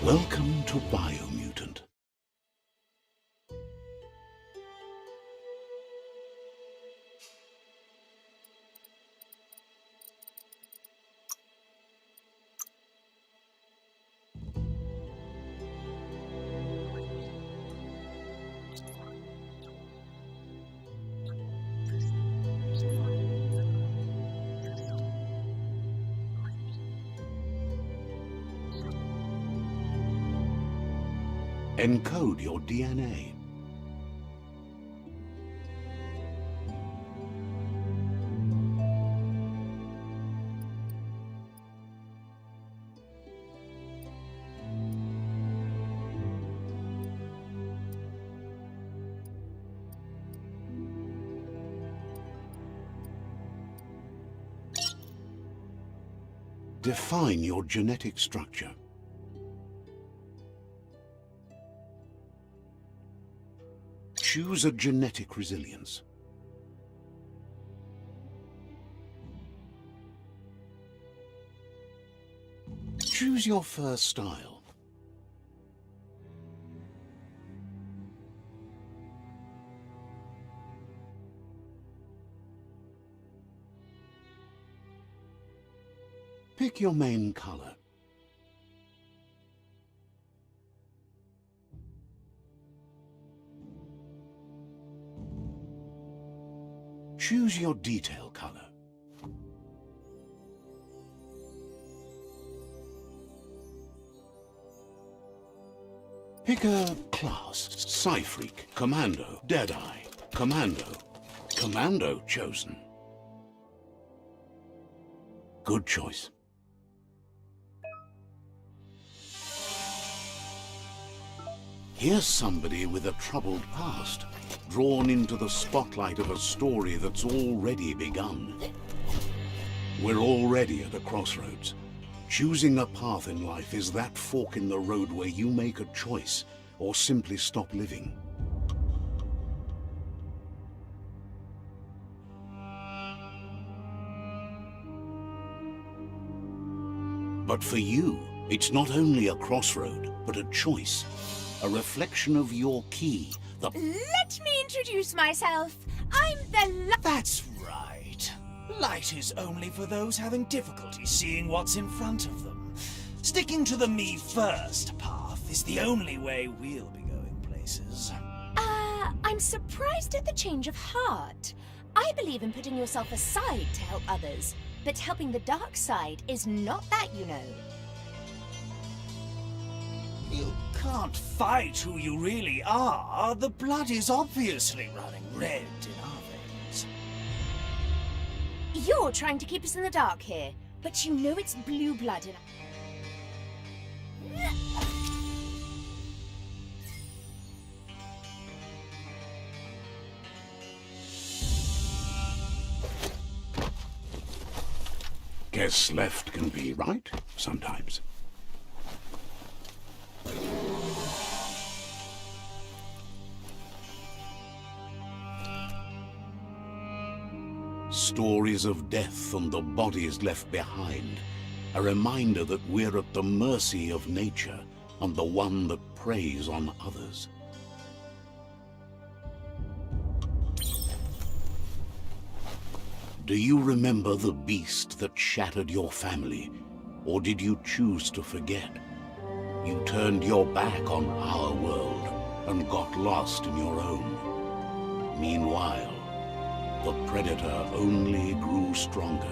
Welcome to BIOMUTANT. Encode your DNA. Define your genetic structure. Choose a genetic resilience. Choose your first style. Pick your main color. Choose your detail color. Pick a class: Psy-Freak, Commando, Deadeye, Commando. Commando chosen. Good choice. Here's somebody with a troubled past, drawn into the spotlight of a story that's already begun. We're already at a crossroads. Choosing a path in life is that fork in the road where you make a choice or simply stop living. But for you, it's not only a crossroad, but a choice. A reflection of your key. Let me introduce myself. I'm the That's right. Light is only for those having difficulty seeing what's in front of them. Sticking to the me first path is the only way we'll be going places. I'm surprised at the change of heart. I believe in putting yourself aside to help others, but helping the dark side is not that, you know. You can't fight who you really are. The blood is obviously running red in our veins. You're trying to keep us in the dark here, but you know it's blue blood in... Guess left can be right sometimes. Stories of death and the bodies left behind. A reminder that we're at the mercy of nature and the one that preys on others. Do you remember the beast that shattered your family, or did you choose to forget? You turned your back on our world and got lost in your own. Meanwhile, the predator only grew stronger.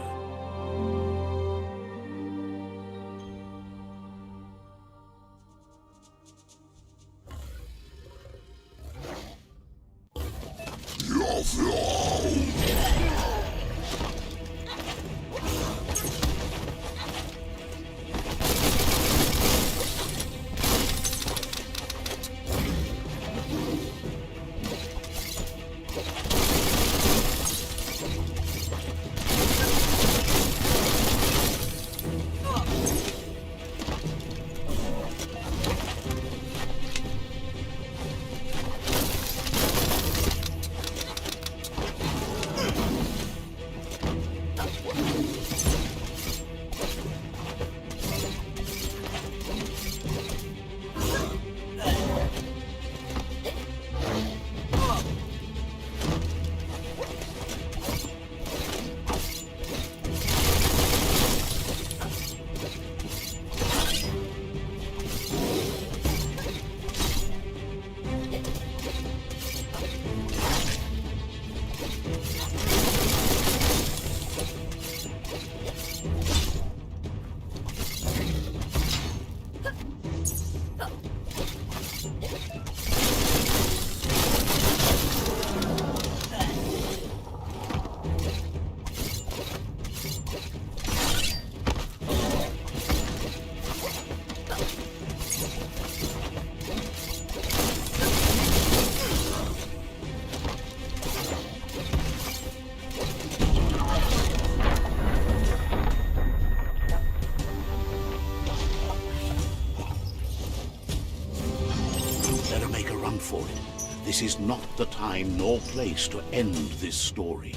this is not the time nor place to end this story.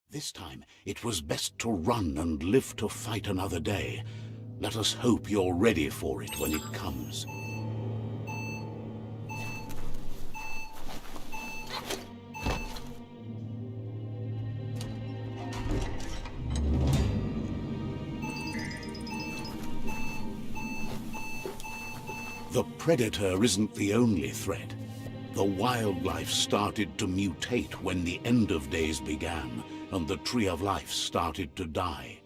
This time, it was best to run and live to fight another day. Let us hope you're ready for it when it comes. The Predator isn't the only threat. The wildlife started to mutate when the end of days began, and the Tree of Life started to die.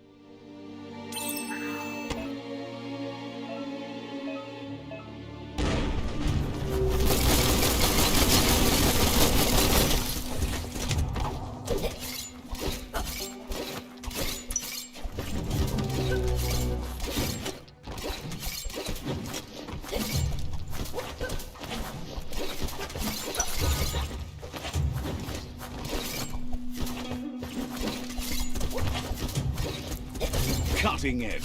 Cutting edge.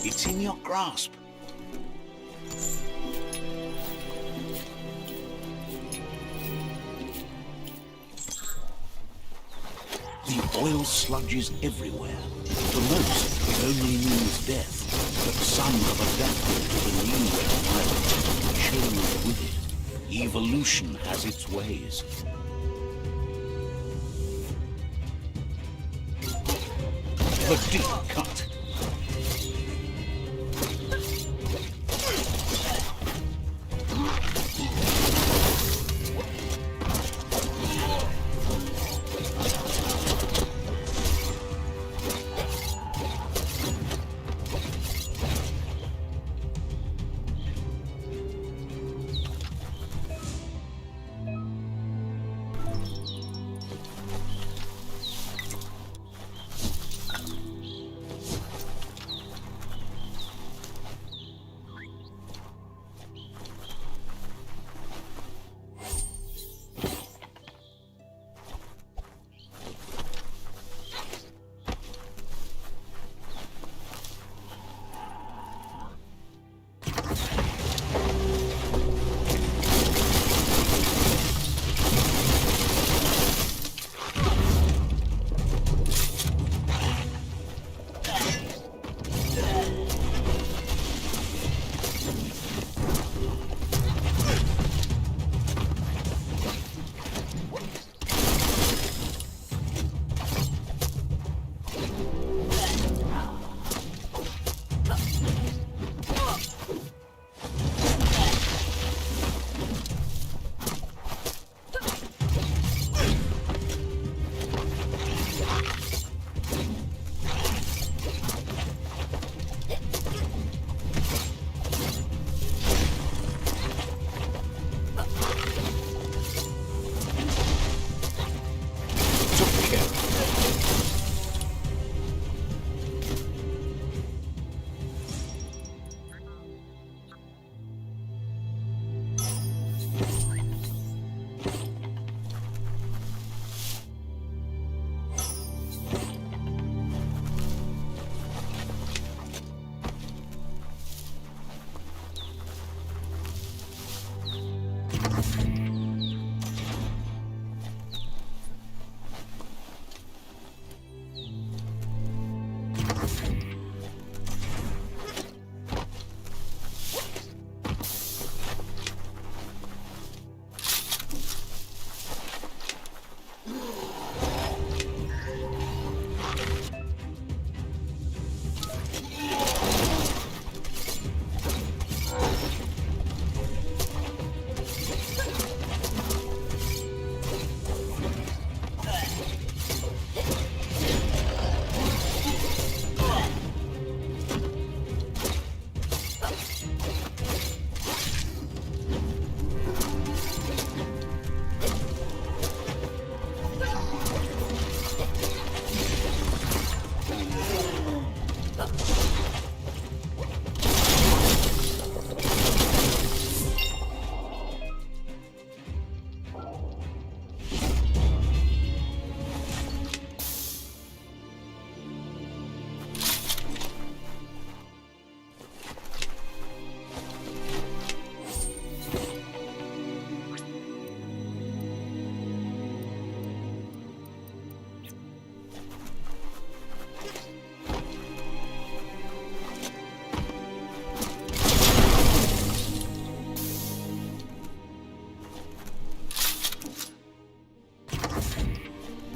It's in your grasp. The oil sludge is everywhere. For most, it only means death, but some have adapted to the new environment and changed with it. Evolution has its ways. The deep cut.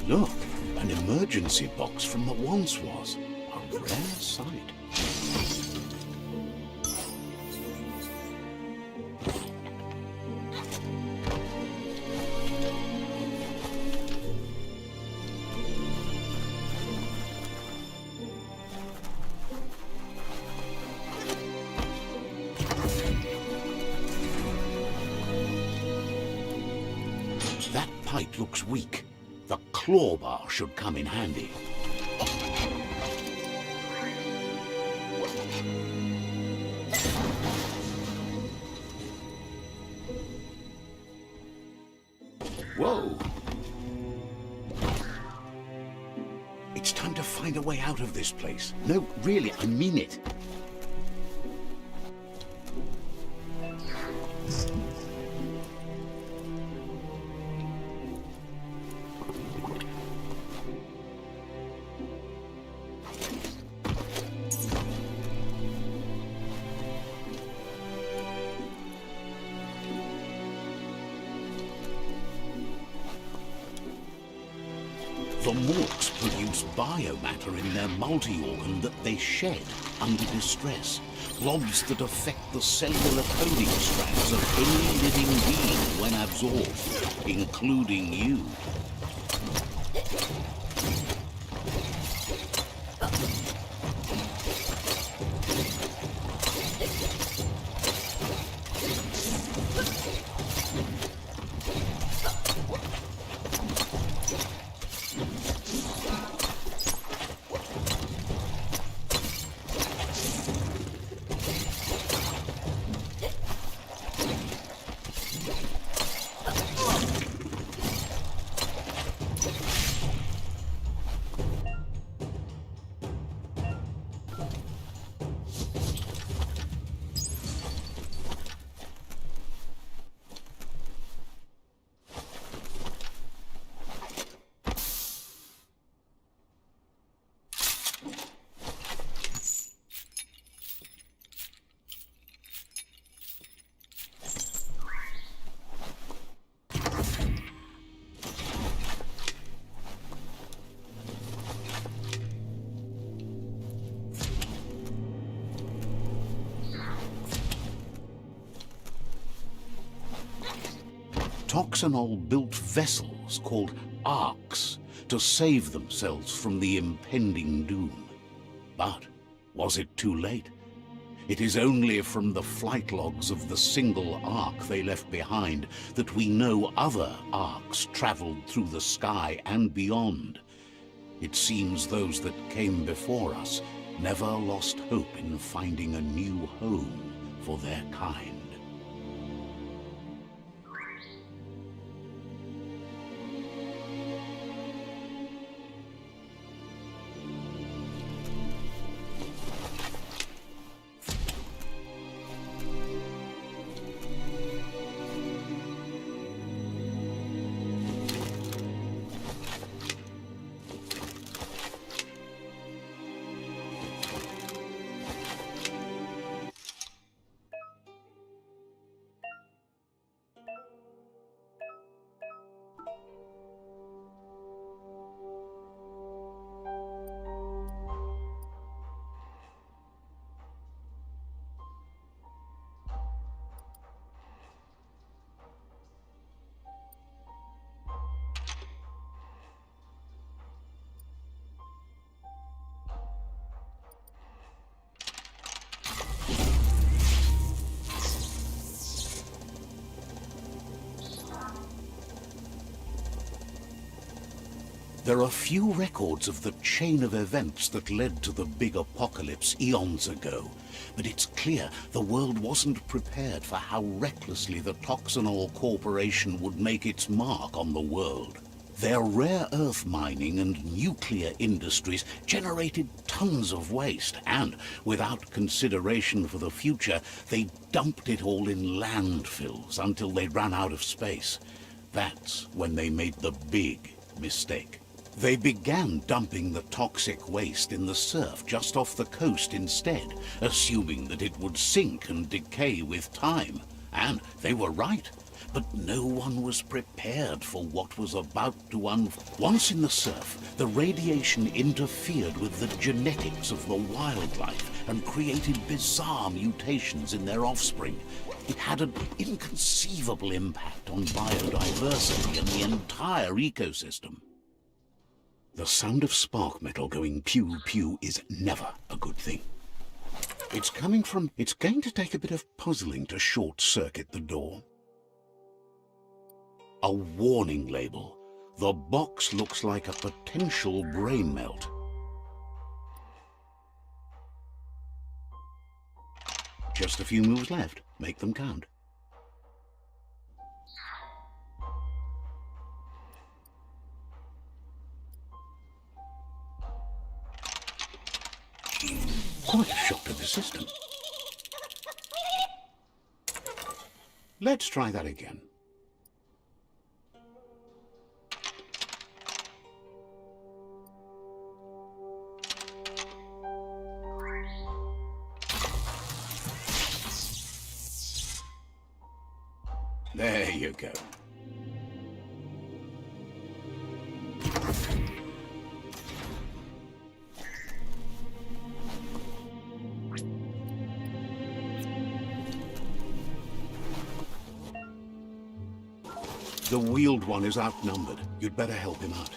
Look, an emergency box from the once was. A rare sight. That pipe looks weak. The claw bar should come in handy. Whoa! It's time to find a way out of this place. No, really, I mean it. The morks produce biomatter in their multi-organ that they shed under distress. Blobs that affect the cellular coding strands of any living being when absorbed, including you. Toxanol built vessels called arks to save themselves from the impending doom. But was it too late? It is only from the flight logs of the single ark they left behind that we know other arks traveled through the sky and beyond. It seems those that came before us never lost hope in finding a new home for their kind. There are few records of the chain of events that led to the big apocalypse eons ago, but it's clear the world wasn't prepared for how recklessly the Toxanol Corporation would make its mark on the world. Their rare earth mining and nuclear industries generated tons of waste, and, without consideration for the future, they dumped it all in landfills until they ran out of space. That's when they made the big mistake. They began dumping the toxic waste in the surf just off the coast instead, assuming that it would sink and decay with time. And they were right. But no one was prepared for what was about to unfold. Once in the surf, the radiation interfered with the genetics of the wildlife and created bizarre mutations in their offspring. It had an inconceivable impact on biodiversity and the entire ecosystem. The sound of spark metal going pew-pew is never a good thing. It's coming from... It's going to take a bit of puzzling to short-circuit the door. A warning label. The box looks like a potential brain melt. Just a few moves left. Make them count. Quite a shock to the system. Let's try that again. There you go. The wheeled one is outnumbered. You'd better help him out.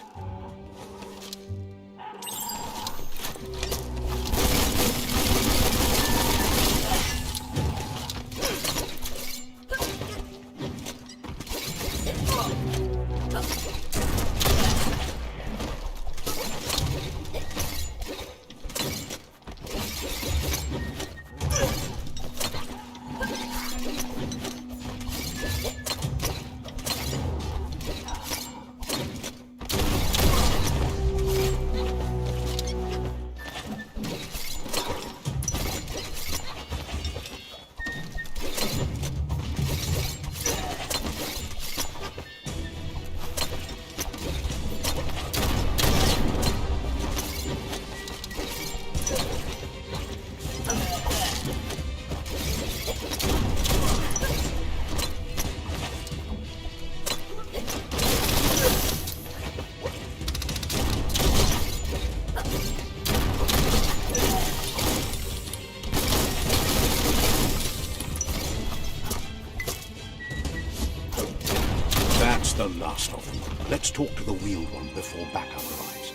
That's the last of them. Let's talk to the wheeled one before backup arrives.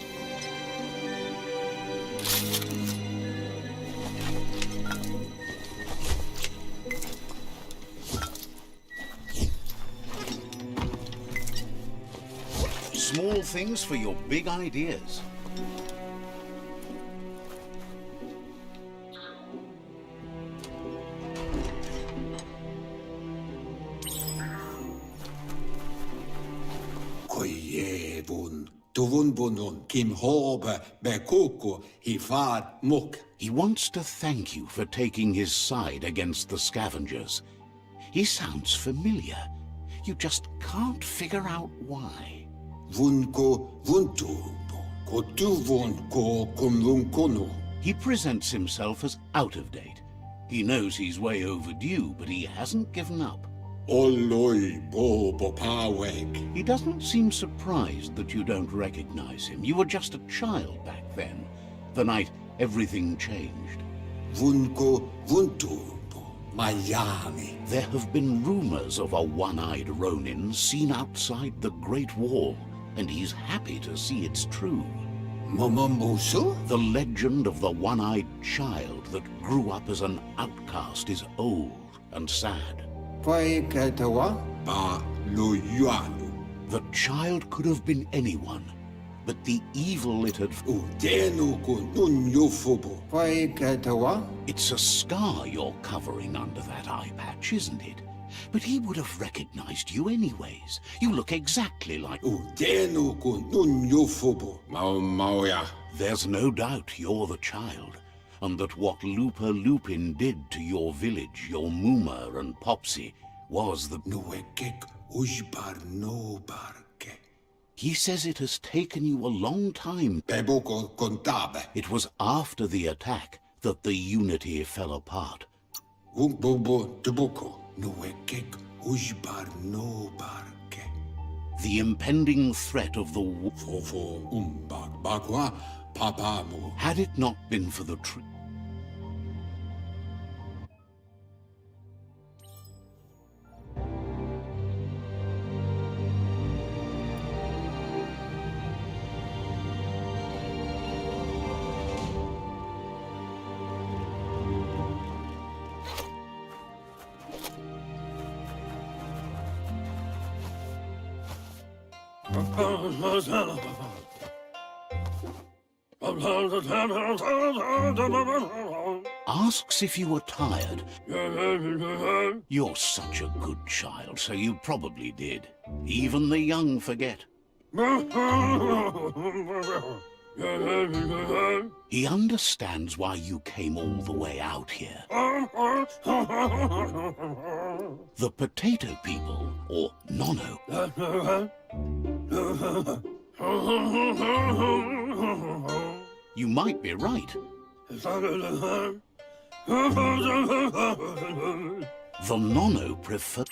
Small things for your big ideas. He wants to thank you for taking his side against the scavengers. He sounds familiar. You just can't figure out why. He presents himself as out of date. He knows he's way overdue, but he hasn't given up. He doesn't seem surprised that you don't recognize him. You were just a child back then, the night everything changed. There have been rumors of a one-eyed Ronin seen outside the Great Wall, and he's happy to see it's true. The legend of the one-eyed child that grew up as an outcast is old and sad. The child could have been anyone. but the evil it had... It's a scar you're covering under that eye patch, isn't it? But he would have recognized you anyways. You look exactly like... There's no doubt you're the child, and that what Lupa Lupin did to your village, your Muma and Popsy, was the... He says it has taken you a long time. It was after the attack that the Unity fell apart. The impending threat of the... Had it not been for the tree... Asks if you were tired. You're such a good child, so you probably did. Even the young forget. He understands why you came all the way out here. The potato people, or Nono, you might be right. The Nono prefer...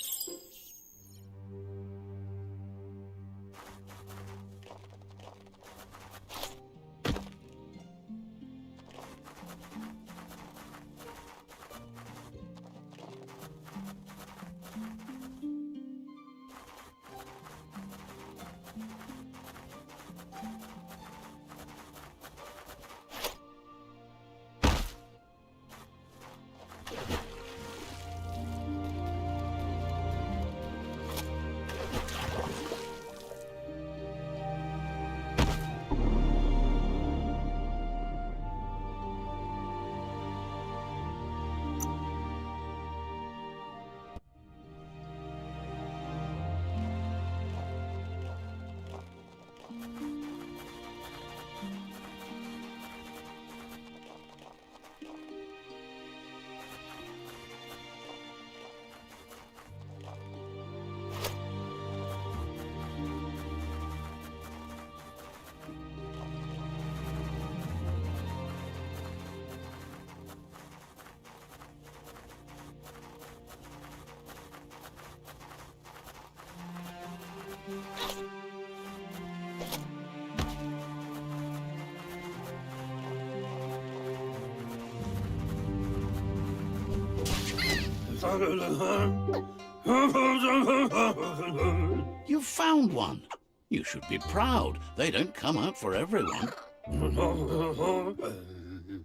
You found one. You should be proud. They don't come out for everyone.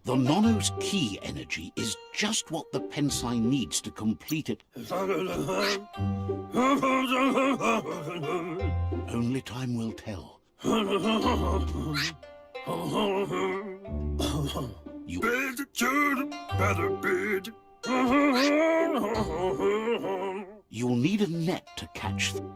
The Nono's key energy is just what the Pensai needs to complete it. Only time will tell. You... You'll need a net to catch them.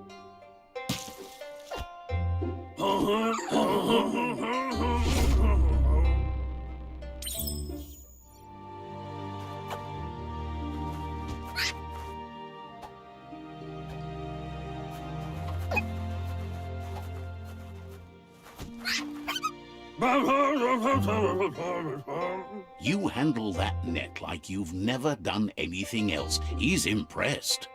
You handle that net like you've never done anything else. He's impressed.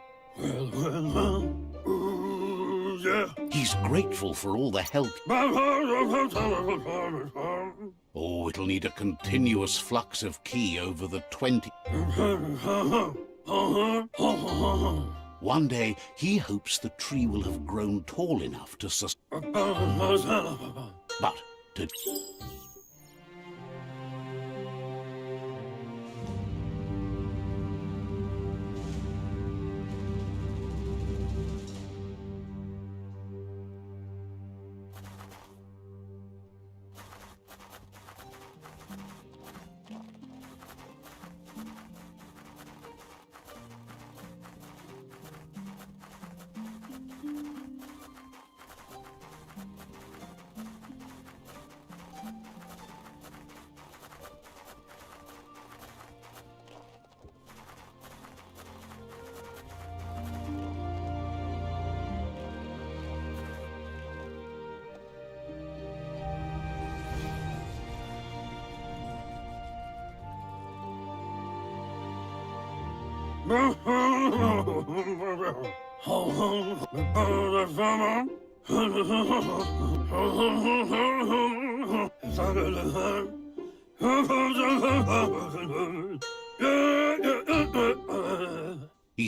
Yeah. He's grateful for all the help. Oh, it'll need a continuous flux of ki over the 20... One day, he hopes the tree will have grown tall enough to But to... He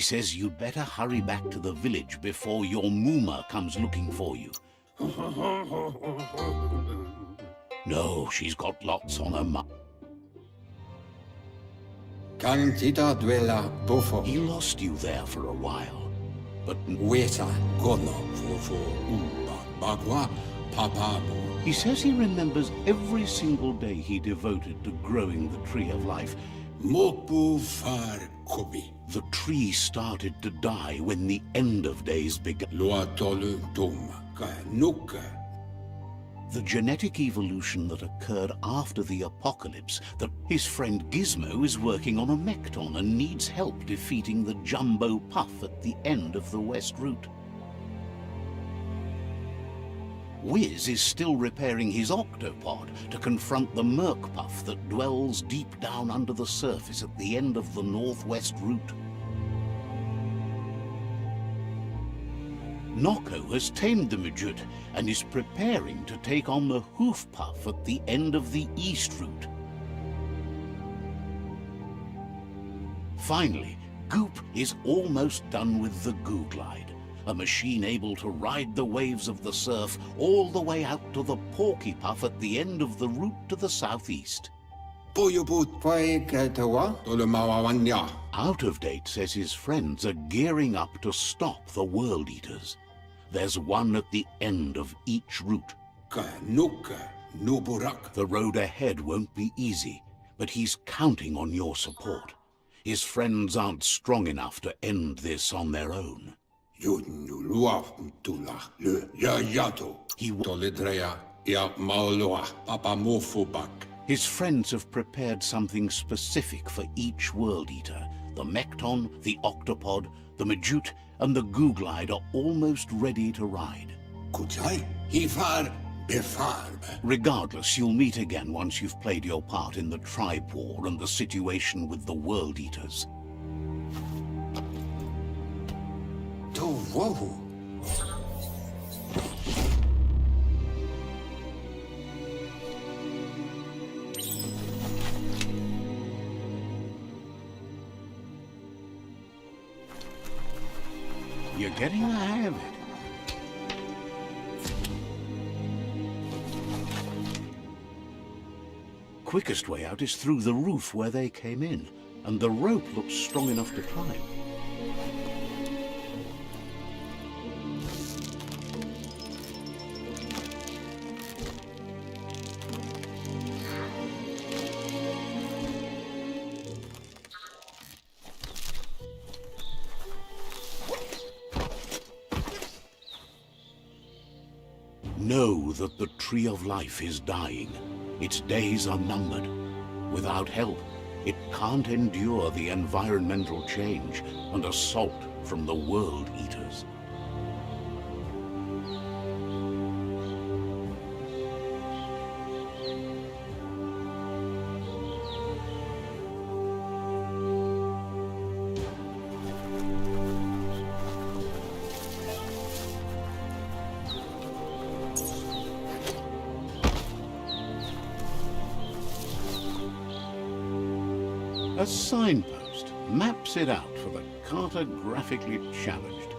says you'd better hurry back to the village before your Muma comes looking for you. No, she's got lots on her mind. Cantita duela bufo. He lost you there for a while, but Weta gono fofo umba bagwa papabu. he says he remembers every single day he devoted to growing the Tree of Life. Mopu far kobi. The tree started to die when the end of days began. Loa tolu dum ka nuka. The genetic evolution that occurred after the apocalypse, that his friend Gizmo is working on a Mekton and needs help defeating the Jumbo Puff at the end of the West Route. Wiz is still repairing his octopod to confront the Merc Puff that dwells deep down under the surface at the end of the Northwest Route. Noko has tamed the Majut and is preparing to take on the Hoof Puff at the end of the East Route. Finally, Goop is almost done with the Goo Glide, a machine able to ride the waves of the surf all the way out to the Porky Puff at the end of the route to the southeast. Puyubut pai katawa tolu mawawanya. Out of Date says his friends are gearing up to stop the World Eaters. There's one at the end of each route. Ka nuka nuburak. The road ahead won't be easy, but he's counting on your support. His friends aren't strong enough to end this on their own. Yudnu lua tula le ya yato. He Toledrea ya maoloa papa mofubak. His friends have prepared something specific for each World Eater. The Mekton, the Octopod, the Majut, and the Goo Glide are almost ready to ride. Kutai hifar befarb. Regardless, you'll meet again once you've played your part in the tribe war and the situation with the World Eaters. To wohu. You're getting the hang of it. Quickest way out is through the roof where they came in, and the rope looks strong enough to climb. Know that the Tree of Life is dying. Its days are numbered. Without help, it can't endure the environmental change and assault from the World Eaters. A signpost maps it out for the cartographically challenged.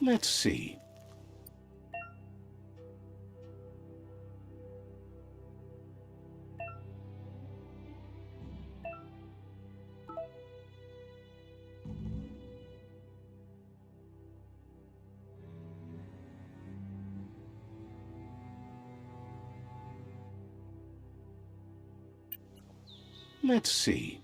Let's see. Let's see.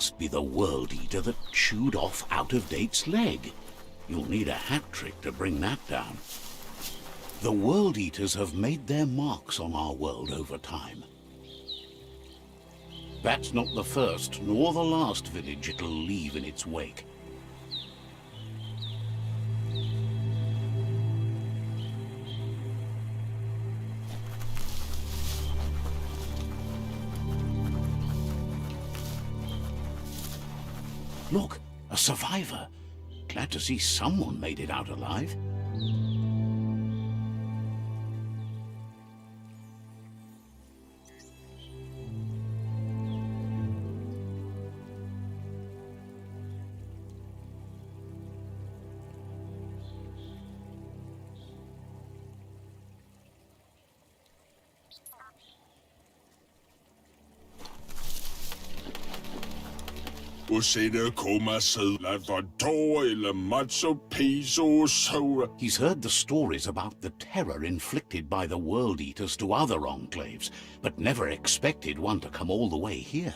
must be the World Eater that chewed off Out-of-Date's leg. You'll need a hat trick to bring that down. The World Eaters have made their marks on our world over time. That's not the first nor the last village it'll leave in its wake. Look, a survivor. Glad to see someone made it out alive. Usted kommer sedlar för tår eller matzo peso soda. He's heard the stories about the terror inflicted by the World Eaters to other enclaves, but never expected one to come all the way here.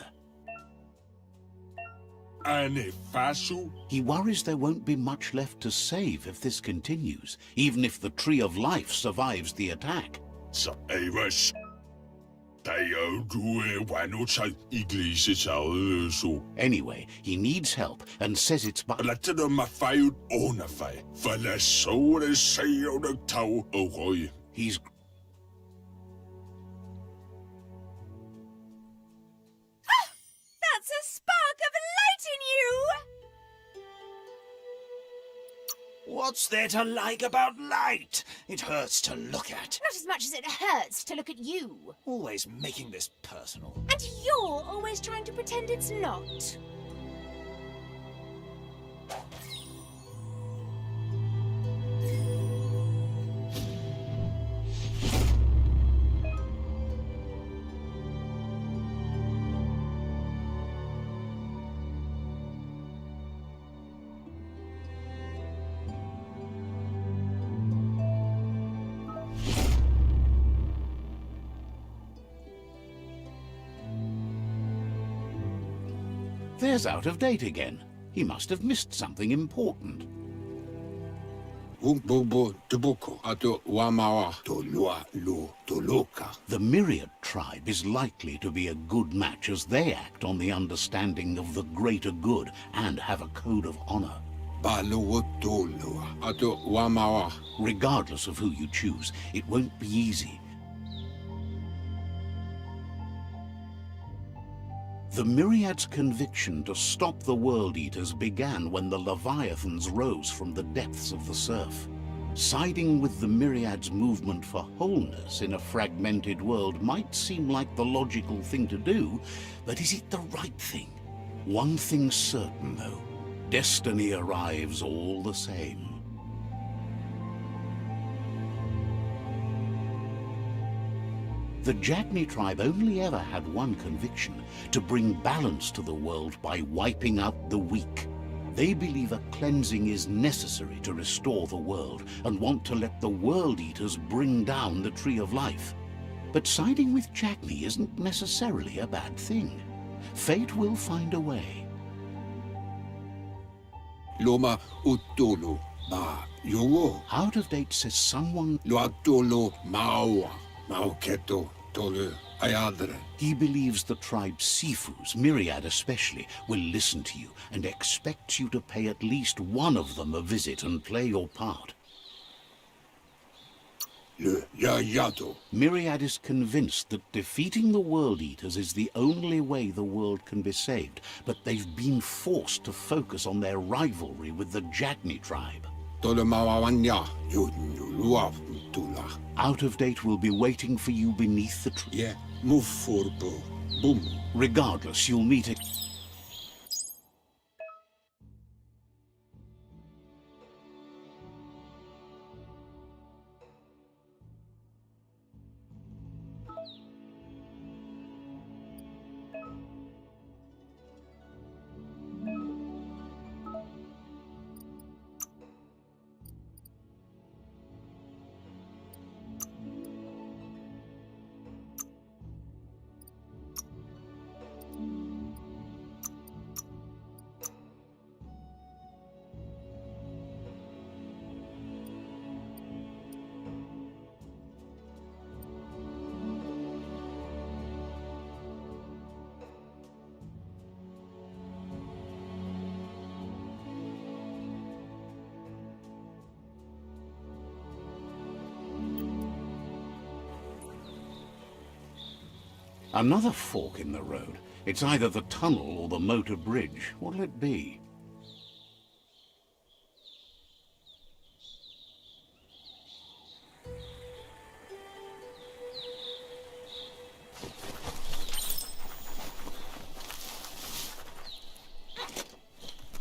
Ane fasu. He worries there won't be much left to save if this continues, even if the Tree of Life survives the attack. Så Evers. Tayo du wanutay iglesis så. Anyway, he needs help and says it's by... Latte dem mafayut onafay. For la soda say on the tau ogoy. He's... That's a spark of light in you! What's there to like about light? It hurts to look at. Not as much as it hurts to look at you. Always making this personal. And you're always trying to pretend it's not. There's Out-of-Date again. He must have missed something important. Bobo tubuko ato wamawa to lua lo to loka. The Myriad tribe is likely to be a good match as they act on the understanding of the greater good and have a code of honor. Balo to lua ato wamawa. Regardless of who you choose, it won't be easy. The Myriad's conviction to stop the World Eaters began when the Leviathans rose from the depths of the surf. Siding with the Myriad's movement for wholeness in a fragmented world might seem like the logical thing to do, but is it the right thing? One thing's certain, though. Destiny arrives all the same. The Jagni tribe only ever had one conviction, to bring balance to the world by wiping out the weak. They believe a cleansing is necessary to restore the world and want to let the World Eaters bring down the Tree of Life. But siding with Jagni isn't necessarily a bad thing. Fate will find a way. Loma utolo ba yowo. Out-of-Date says someone... Loatolo maua. Mauketo tolu ayadre. He believes the tribe's Sifus, Myriad especially, will listen to you and expects you to pay at least one of them a visit and play your part. Le yayato. Myriad is convinced that defeating the World Eaters is the only way the world can be saved, but they've been forced to focus on their rivalry with the Jagni tribe. Tolu mawawanya yun lua tula. Out-of-Date will be waiting for you beneath the tree. Yeah, move for boom. Regardless, you'll meet it. Another fork in the road. It's either the tunnel or the motor bridge. What'll it be?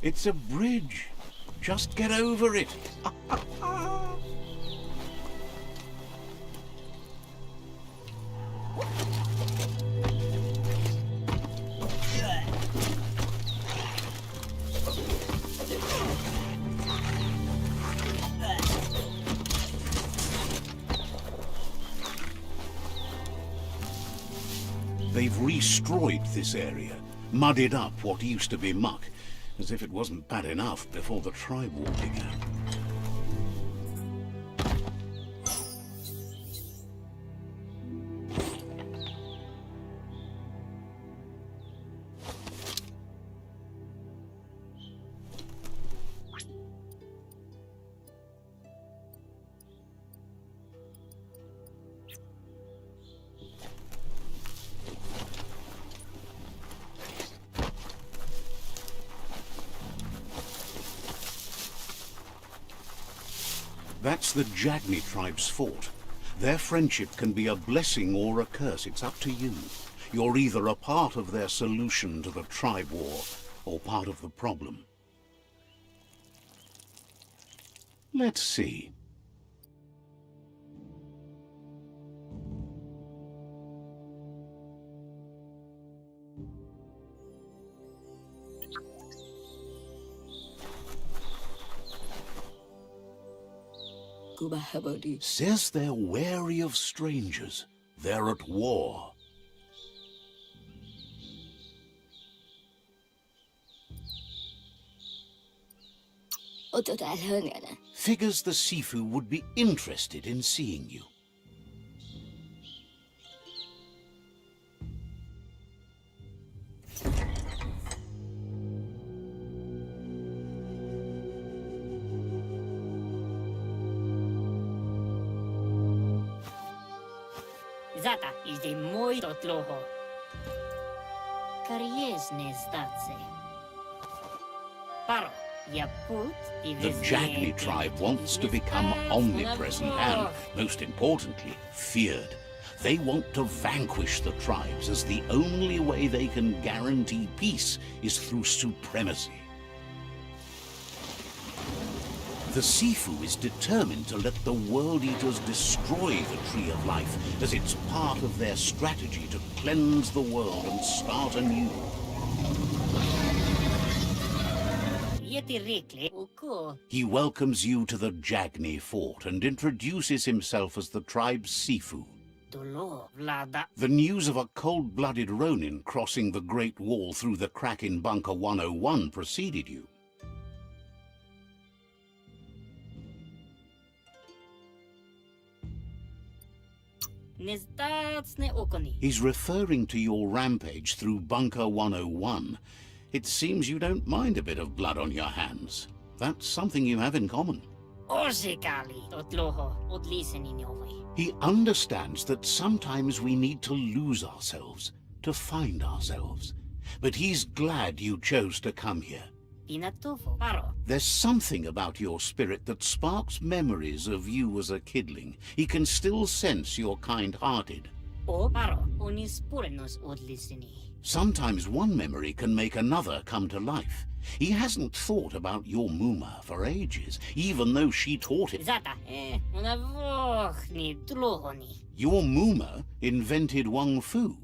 It's a bridge. Just get over it. They've destroyed this area, muddied up what used to be muck, as if it wasn't bad enough before the tribe war began. That's the Jagni tribe's fort. Their friendship can be a blessing or a curse. It's up to you. You're either a part of their solution to the tribe war or part of the problem. Let's see. Says they're wary of strangers. They're at war. Figures the Sifu would be interested in seeing you. Zata is the moi totloho. Kariesne zdatse. Paro, ya put The Jagni tribe wants to become omnipresent and, most importantly, feared. They want to vanquish the tribes, as the only way they can guarantee peace is through supremacy. The Sifu is determined to let the World Eaters destroy the Tree of Life, as it's part of their strategy to cleanse the world and start anew. He welcomes you to the Jagni fort and introduces himself as the tribe's Sifu. The news of a cold-blooded Ronin crossing the Great Wall through the crack in Bunker 101 preceded you. He's referring to your rampage through Bunker 101. It seems you don't mind a bit of blood on your hands. That's something you have in common. He understands that sometimes we need to lose ourselves, to find ourselves. But he's glad you chose to come here. There's something about your spirit that sparks memories of you as a kidling. He can still sense you're kind-hearted. Sometimes one memory can make another come to life. He hasn't thought about your Muma for ages, even though she taught him. Your Muma invented Wang Fu.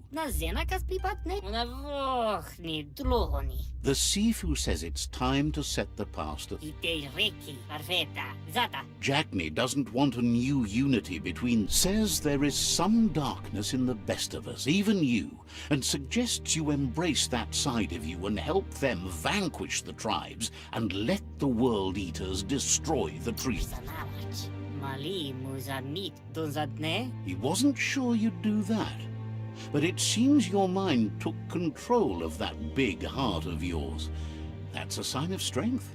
The Sifu says it's time to set the past. Jagni doesn't want a new unity between. Says there is some darkness in the best of us, even you, and suggests you embrace that side of you and help them vanquish the tribes and let the World Eaters destroy the tree. He wasn't sure you'd do that, but it seems your mind took control of that big heart of yours. That's a sign of strength.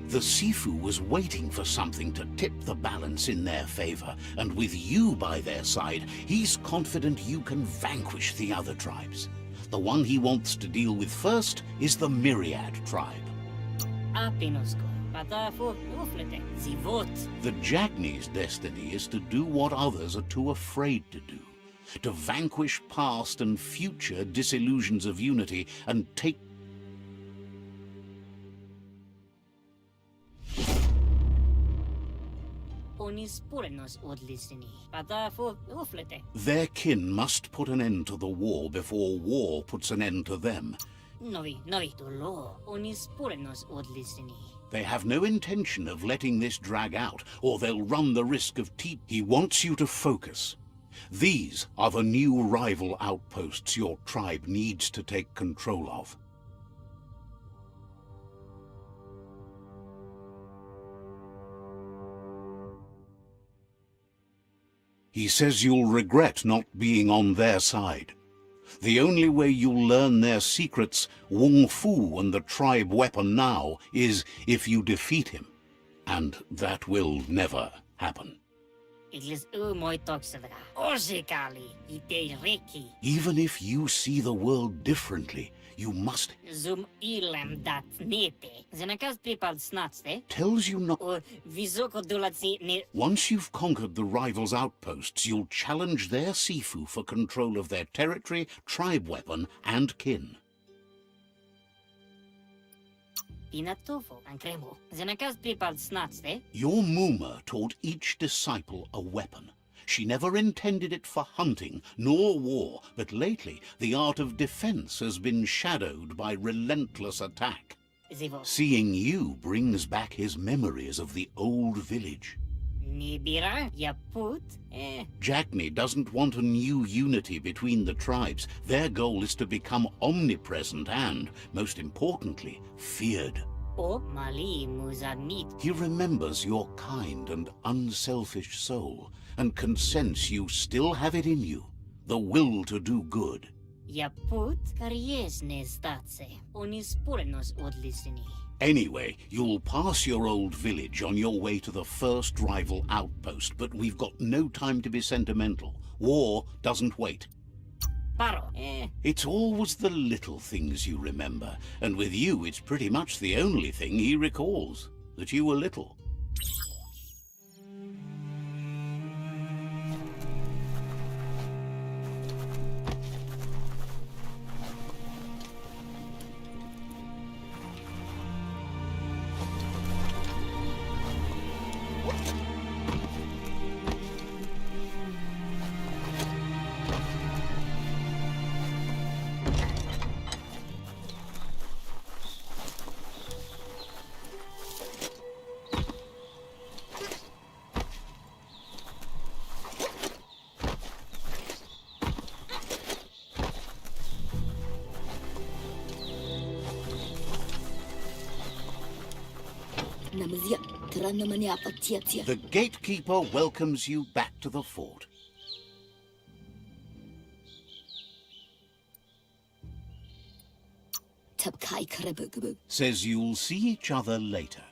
The Sifu was waiting for something to tip the balance in their favor, and with you by their side, he's confident you can vanquish the other tribes. The one he wants to deal with first is the Myriad tribe. The Jagni's destiny is to do what others are too afraid to do. To vanquish past and future disillusions of unity and take... Their kin must put an end to the war before war puts an end to them. They have no intention of letting this drag out, or they'll run the risk of He wants you to focus. These are the new rival outposts your tribe needs to take control of. He says you'll regret not being on their side. The only way you'll learn their secrets, Wung Fu and the tribe weapon now, is if you defeat him. And that will never happen. Even if you see the world differently, you must... Tells you not... Once you've conquered the rivals' outposts, you'll challenge their Sifu for control of their territory, tribe weapon, and kin. Your Muma taught each disciple a weapon. She never intended it for hunting, nor war, but lately the art of defense has been shadowed by relentless attack. Seeing you brings back his memories of the old village. Jagni doesn't want a new unity between the tribes. Their goal is to become omnipresent and, most importantly, feared. He remembers your kind and unselfish soul, and can sense you still have it in you, the will to do good. Anyway, you'll pass your old village on your way to the first rival outpost, but we've got no time to be sentimental. War doesn't wait. It's always the little things you remember, and with you it's pretty much the only thing he recalls, that you were little. The gatekeeper welcomes you back to the fort. Says you'll see each other later.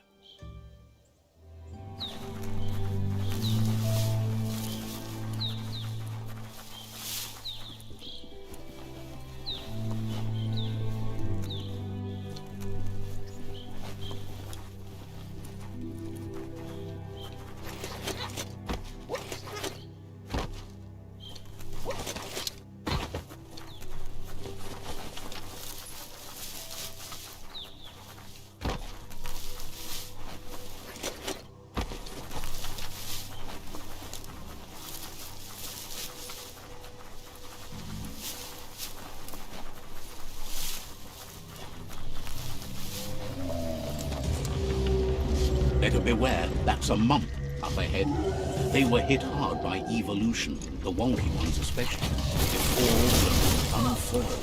Better beware, that's a mump up ahead. They were hit hard by evolution, the wonky ones especially. It falls and unfurled.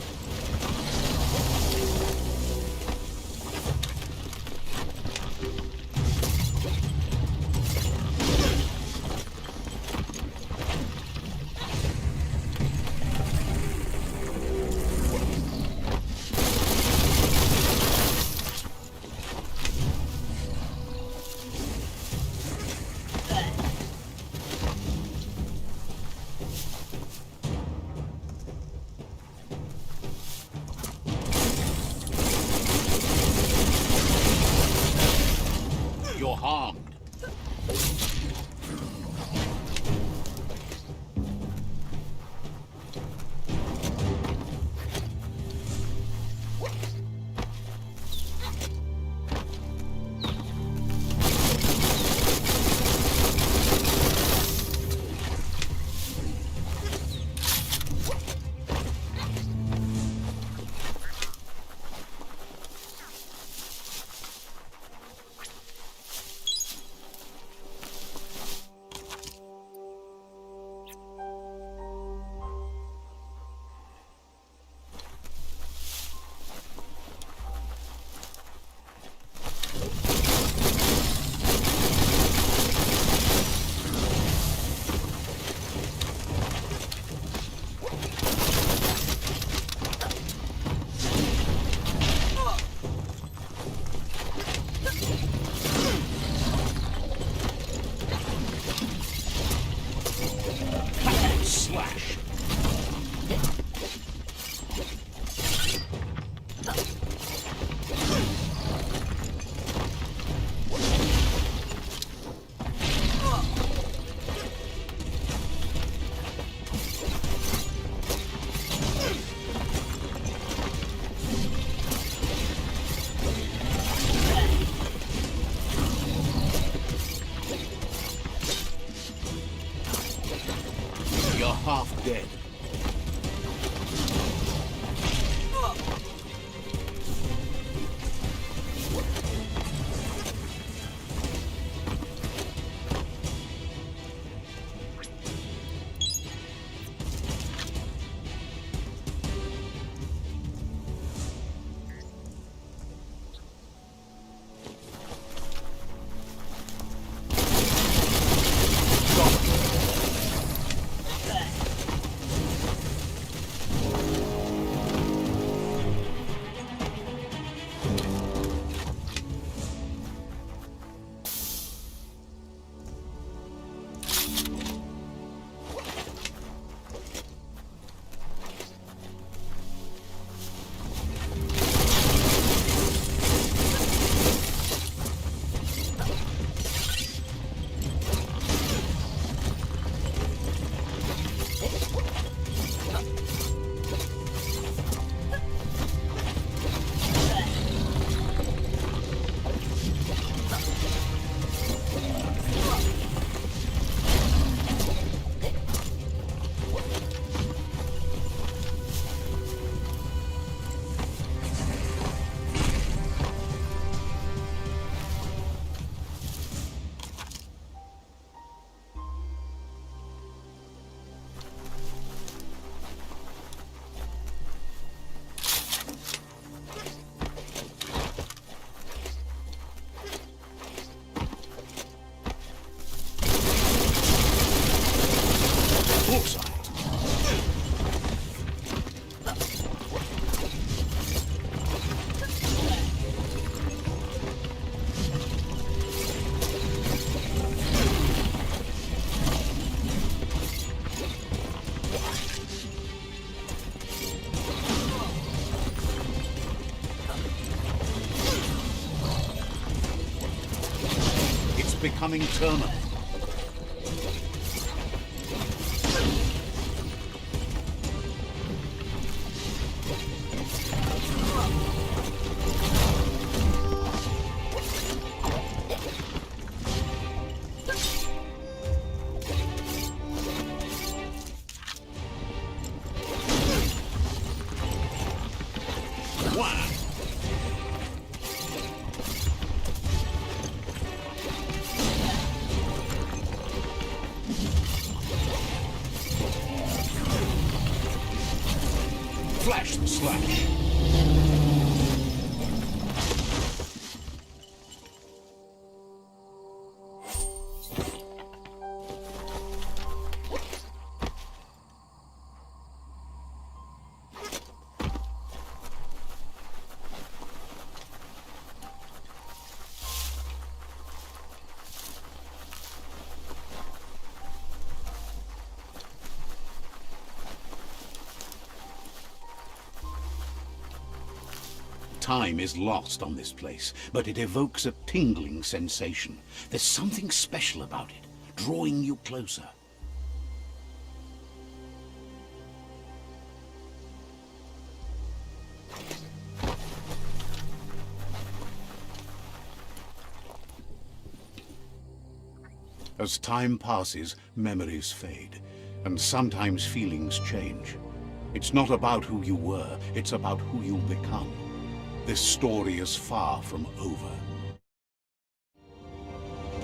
becoming terminal. Flash the slash. Time is lost on this place, but it evokes a tingling sensation. There's something special about it, drawing you closer. As time passes, memories fade, and sometimes feelings change. It's not about who you were, it's about who you'll become. This story is far from over.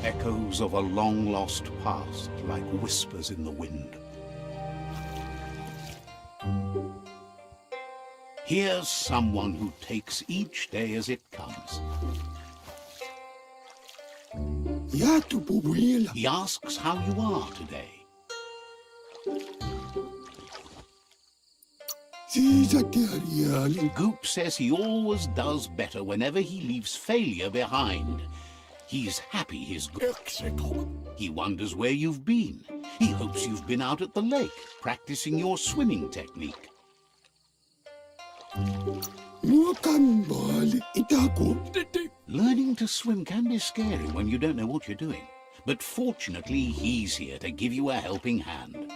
Echoes of a long-lost past, like whispers in the wind. Here's someone who takes each day as it comes. He asks how you are today. Goop says he always does better whenever he leaves failure behind. He's happy he's good. He wonders where you've been. He hopes you've been out at the lake, practicing your swimming technique. Learning to swim can be scary when you don't know what you're doing. But fortunately, he's here to give you a helping hand.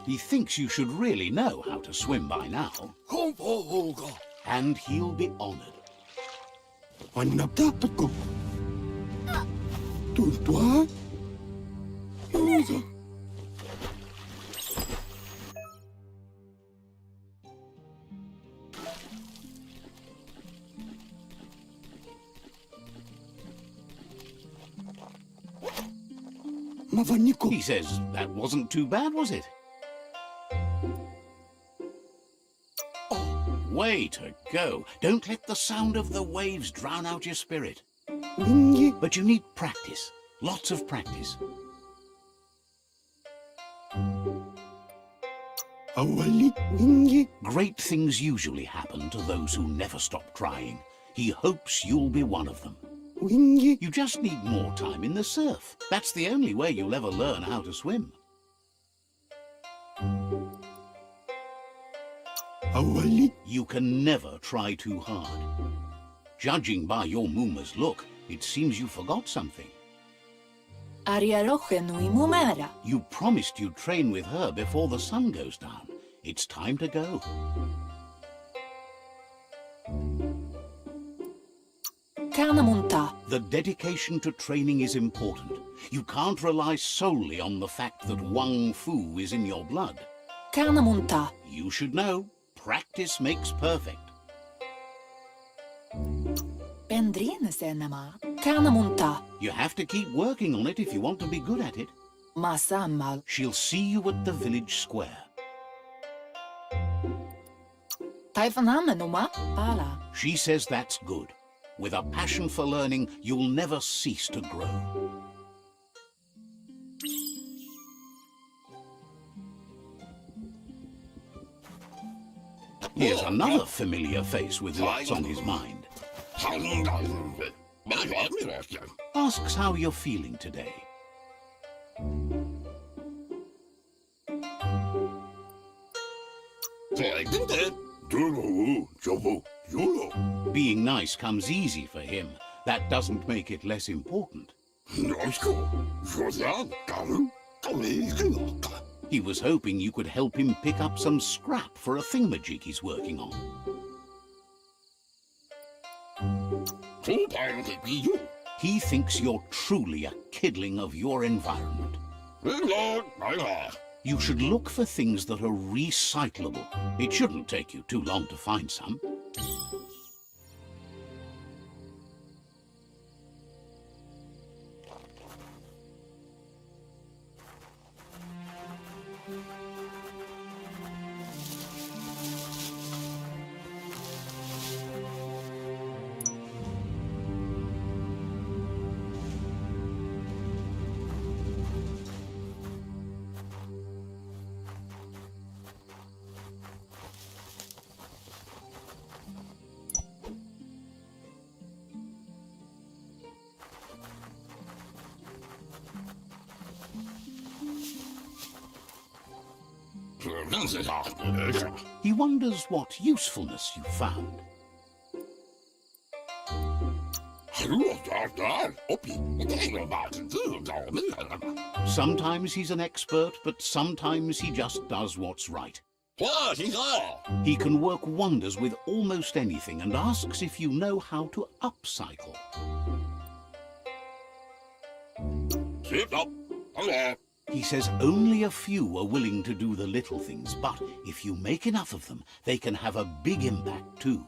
He thinks you should really know how to swim by now. And he'll be honored. He says, that wasn't too bad, was it? Way to go. Don't let the sound of the waves drown out your spirit. But you need practice. Lots of practice. Great things usually happen to those who never stop trying. He hopes you'll be one of them. You just need more time in the surf. That's the only way you'll ever learn how to swim. You can never try too hard. Judging by your Muma's look, it seems you forgot something. You promised you'd train with her before the sun goes down. It's time to go. The dedication to training is important. You can't rely solely on the fact that Wang Fu is in your blood. You should know, practice makes perfect. You have to keep working on it if you want to be good at it. She'll see you at the village square. She says that's good. With a passion for learning, you'll never cease to grow. Here's another familiar face with lots on his mind. Asks how you're feeling today. Being nice comes easy for him. That doesn't make it less important. He was hoping you could help him pick up some scrap for a thingamajig he's working on. He thinks you're truly a kidling of your environment. You should look for things that are recyclable. It shouldn't take you too long to find some. He wonders what usefulness you found. Sometimes he's an expert, but sometimes he just does what's right. He can work wonders with almost anything and asks if you know how to upcycle. He says only a few are willing to do the little things, but if you make enough of them, they can have a big impact too.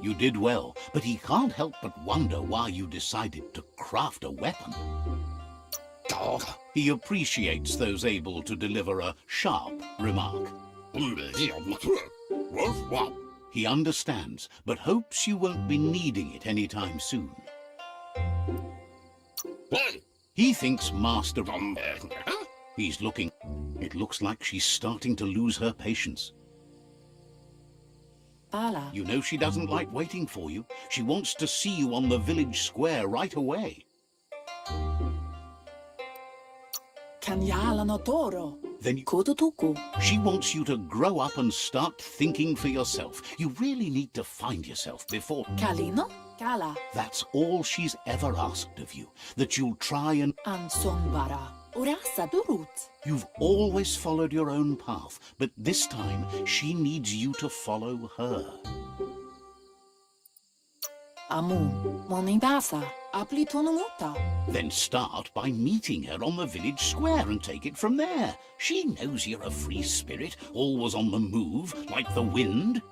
You did well, but he can't help but wonder why you decided to craft a weapon. He appreciates those able to deliver a sharp remark. He understands, but hopes you won't be needing it anytime soon. He thinks Master... He's looking. It looks like she's starting to lose her patience. Pala. You know she doesn't like waiting for you. She wants to see you on the village square right away. Kanyala no toro. Then Kototuku. she wants you to grow up and start thinking for yourself. You really need to find yourself before... Kalino? Kala. That's all she's ever asked of you. That you'll try and... Ansombara. Urasa durut. You've always followed your own path, but this time she needs you to follow her. Amu. Monibasa. Aplitonomuta. Then start by meeting her on the village square and take it from there. She knows you're a free spirit, always on the move, like the wind.